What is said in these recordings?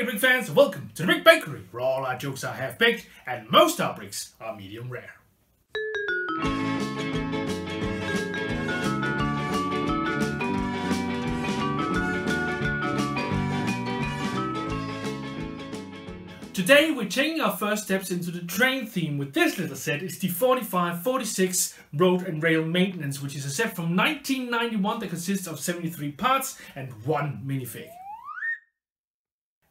brick fans, welcome to the Brick Bakery, where all our jokes are half-baked and most our bricks are medium rare. Today we're taking our first steps into the train theme with this little set. It's the 45-46 Road and Rail Maintenance, which is a set from 1991 that consists of 73 parts and one minifig.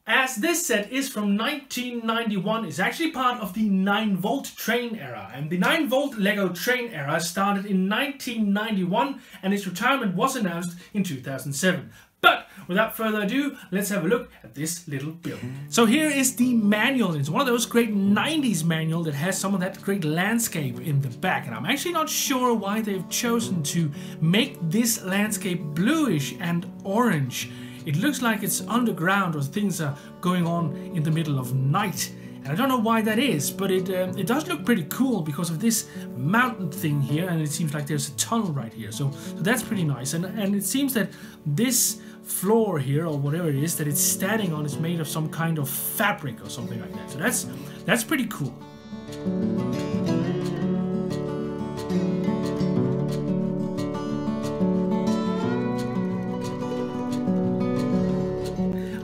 As this set is from 1991, it's actually part of the 9-volt train era, and the 9-volt LEGO Traon era started in 1991 and its retirement was announced in 2007. But without further ado, let's have a look at this little build. So here is the manual. It's one of those great 90s manual that has some of that great landscape in the back, and I'm actually not sure why they've chosen to make this landscape bluish and orange. It looks like it's underground or things are going on in the middle of night. And I don't know why that is, but it does look pretty cool because of this mountain thing here, and it seems like there's a tunnel right here. So that's pretty nice. And it seems that this floor here, or whatever it is that it's standing on, is made of some kind of fabric or something like that. So that's pretty cool.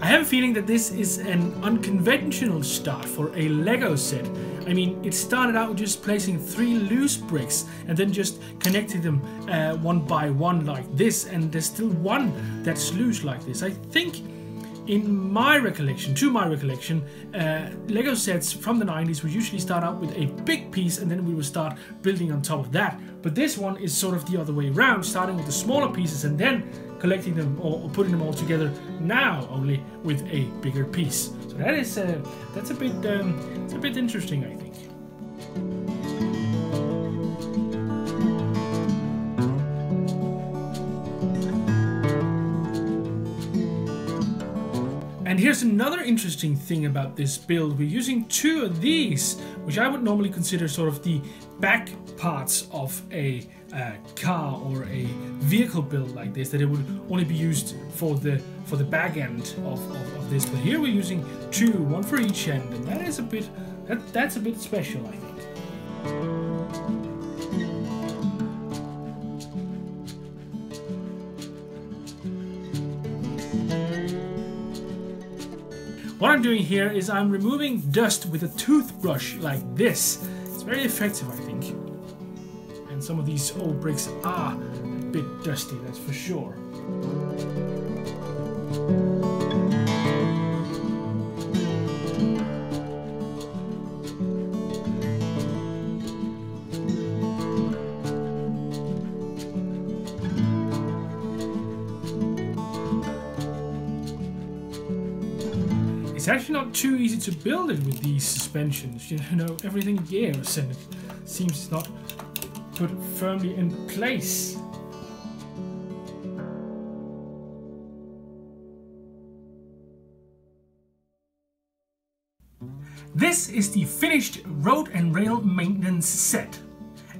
I have a feeling that this is an unconventional start for a LEGO set. I mean, it started out with just placing 3 loose bricks and then just connecting them one by one like this, and there's still one that's loose like this. I think, in my recollection, LEGO sets from the 90s would usually start out with a big piece and then we would start building on top of that. But this one is sort of the other way around, starting with the smaller pieces and then collecting them or putting them all together now only with a bigger piece. So that is that's a bit interesting, I think. And here's another interesting thing about this build. We're using 2 of these, which I would normally consider sort of the back parts of a car or a vehicle build like this, that it would only be used for the back end of this. But here we're using 2, one for each end, and that is that's a bit special, I think. What I'm doing here is I'm removing dust with a toothbrush like this. It's very effective, I think. And some of these old bricks are a bit dusty, that's for sure. It's actually not too easy to build it with these suspensions. You know, everything gears and it seems not put firmly in place. This is the finished Road and Rail Maintenance set.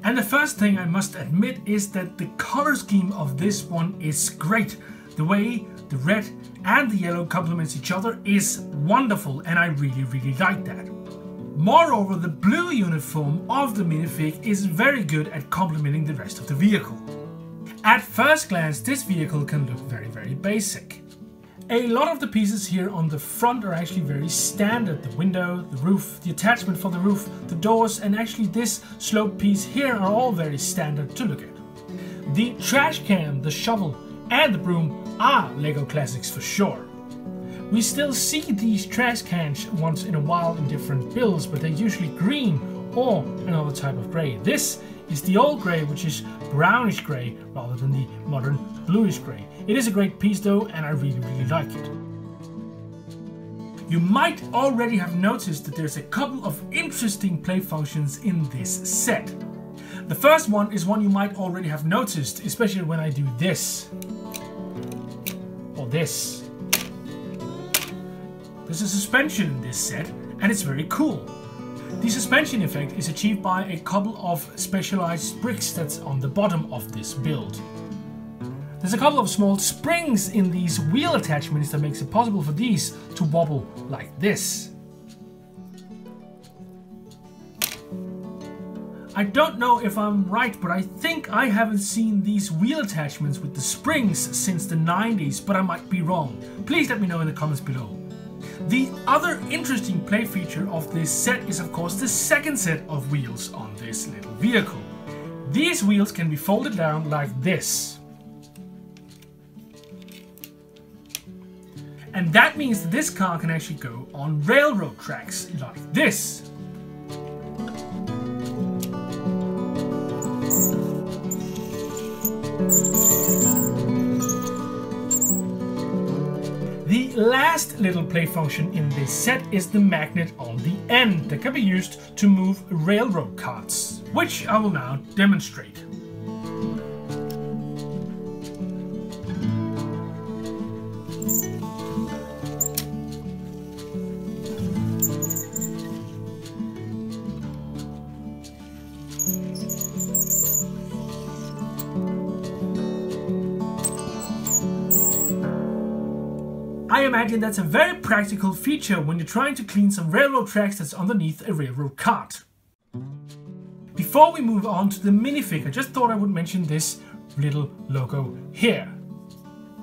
And the first thing I must admit is that the color scheme of this one is great. The way the red and the yellow complements each other is wonderful, and I really like that. Moreover, the blue uniform of the minifig is very good at complementing the rest of the vehicle. At first glance, this vehicle can look very basic. A lot of the pieces here on the front are actually very standard. The window, the roof, the attachment for the roof, the doors, and actually this slope piece here are all very standard to look at. The trash can, the shovel, and the broom are LEGO classics for sure. We still see these trash cans once in a while in different builds, but they're usually green or another type of grey. This is the old grey, which is brownish grey rather than the modern bluish grey. It is a great piece though, and I really like it. You might already have noticed that there's a couple of interesting play functions in this set. The first one is one you might already have noticed, especially when I do this. Or this. There's a suspension in this set, and it's very cool. The suspension effect is achieved by a couple of specialized bricks that's on the bottom of this build. There's a couple of small springs in these wheel attachments that makes it possible for these to wobble like this. I don't know if I'm right, but I think I haven't seen these wheel attachments with the springs since the 90s, but I might be wrong. Please let me know in the comments below. The other interesting play feature of this set is of course the second set of wheels on this little vehicle. These wheels can be folded down like this. And that means that this car can actually go on railroad tracks like this. The last little play function in this set is the magnet on the end that can be used to move railroad carts, which I will now demonstrate. I imagine that's a very practical feature when you're trying to clean some railroad tracks that's underneath a railroad cart. Before we move on to the minifig, I just thought I would mention this little logo here.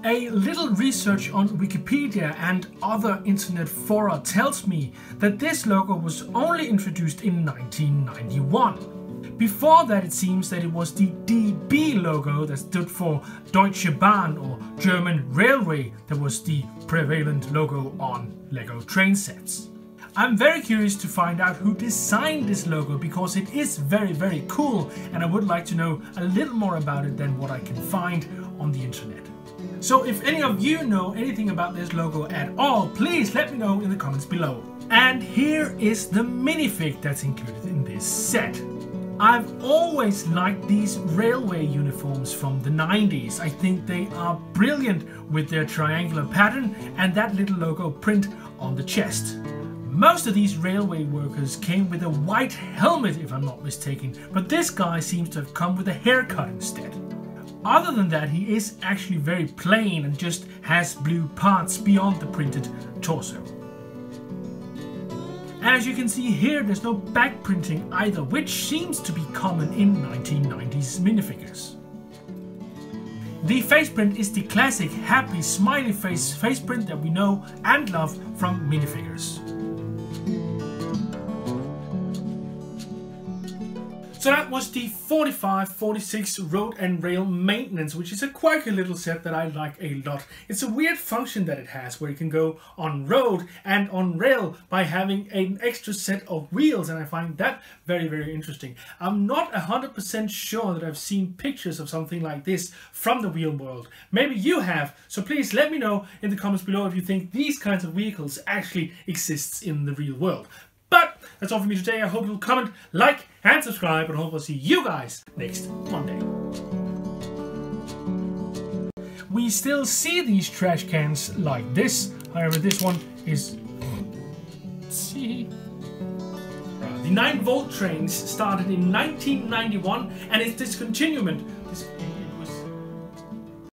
A little research on Wikipedia and other internet fora tells me that this logo was only introduced in 1991. Before that, it seems that it was the DB logo that stood for Deutsche Bahn or German Railway that was the prevalent logo on LEGO train sets. I'm very curious to find out who designed this logo because it is very cool, and I would like to know a little more about it than what I can find on the internet. So if any of you know anything about this logo at all, please let me know in the comments below. And here is the minifig that's included in this set. I've always liked these railway uniforms from the 90s. I think they are brilliant with their triangular pattern and that little logo print on the chest. Most of these railway workers came with a white helmet, if I'm not mistaken, but this guy seems to have come with a haircut instead. Other than that, he is actually very plain and just has blue parts beyond the printed torso. As you can see here, there's no back printing either, which seems to be common in 1990s minifigures. The face print is the classic happy smiley face print that we know and love from minifigures. So that was the 4546 Road and Rail Maintenance, which is a quirky little set that I like a lot. It's a weird function that it has where you can go on road and on rail by having an extra set of wheels, and I find that very interesting. I'm not 100% sure that I've seen pictures of something like this from the wheel world. Maybe you have, so please let me know in the comments below if you think these kinds of vehicles actually exist in the real world. But that's all from me today. I hope you'll comment, like, and subscribe, and I hope I'll see you guys next Monday. We still see these trash cans like this. However, this one is... Let's see. The 9-volt trains started in 1991 and its discontinued